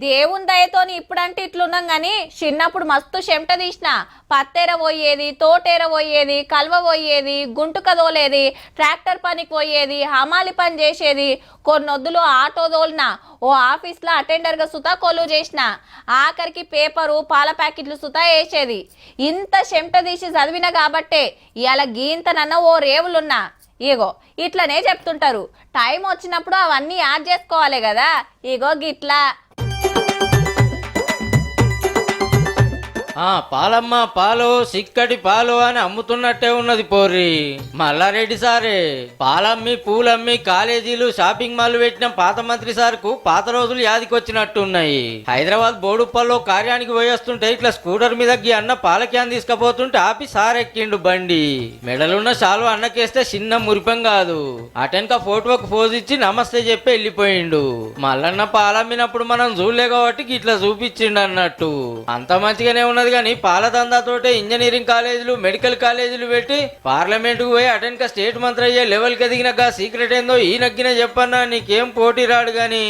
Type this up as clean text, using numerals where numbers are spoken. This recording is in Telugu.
దేవుని దయతోని ఇప్పుడంటే ఇట్లున్నాం గాని చిన్నప్పుడు మస్తు చెమట తీసిన పత్తెర పోయేది, తోటేర పోయేది, కల్వ పోయేది, గుంటుక తోలేది, ట్రాక్టర్ పనికి పోయేది, హమాలి పని చేసేది, కొన్నొద్దులు ఆటో తోలిన, ఓ ఆఫీస్లో అటెండర్గా సుతా కొలువు చేసిన, ఆఖరికి పేపరు పాల ప్యాకెట్లు సుతా వేసేది. ఇంత చెమట తీసి చదివిన కాబట్టే ఇవాళ గీంతనన్న ఓ రేవులున్నా. ఇగో ఇట్లనే చెప్తుంటారు, టైం వచ్చినప్పుడు అవన్నీ యాడ్ చేసుకోవాలి కదా. ఇగో గిట్లా పాలమ్మ పాలు సిక్కటి పాలు అని అమ్ముతున్నట్టే ఉన్నది పోర్రి. మల్లారెడ్డి సారే పాలమ్మి పూలమ్మి కాలేజీలు షాపింగ్ మాల్ పెట్టిన పాత మంత్రి సార్కు పాత రోజులు యాదికొచ్చినట్టున్నాయి. హైదరాబాద్ బోడుప్పల్లో కార్యానికి పోయేస్తుంటే ఇట్లా స్కూటర్ మీద అన్న పాల క్యాన్ తీసుకుపోతుంటే ఆపి సార్ ఎక్కిండు బండి. మెడలున్న షాలు అన్నకేస్తే చిన్న మురిపం కాదు. అటెన్క ఫోటోకు పోజ్ ఇచ్చి నమస్తే చెప్పి వెళ్ళిపోయిండు. మల్లన్న పాలమ్మినప్పుడు మనం చూడలే కాబట్టి ఇట్లా చూపించిండు అన్నట్టు. అంత మంచిగానే ఉన్నది కానీ పాల దందాతోటే ఇంజనీరింగ్ కాలేజీలు మెడికల్ కాలేజీలు పెట్టి పార్లమెంట్ కు పోయి అటెన్క స్టేట్ మంత్రి అయ్యే లెవెల్ కి ఎదిగిన సీక్రెట్ ఏందో ఈ నగ్గిన చెప్పన్నా నీకేం పోటీ రాడు గాని.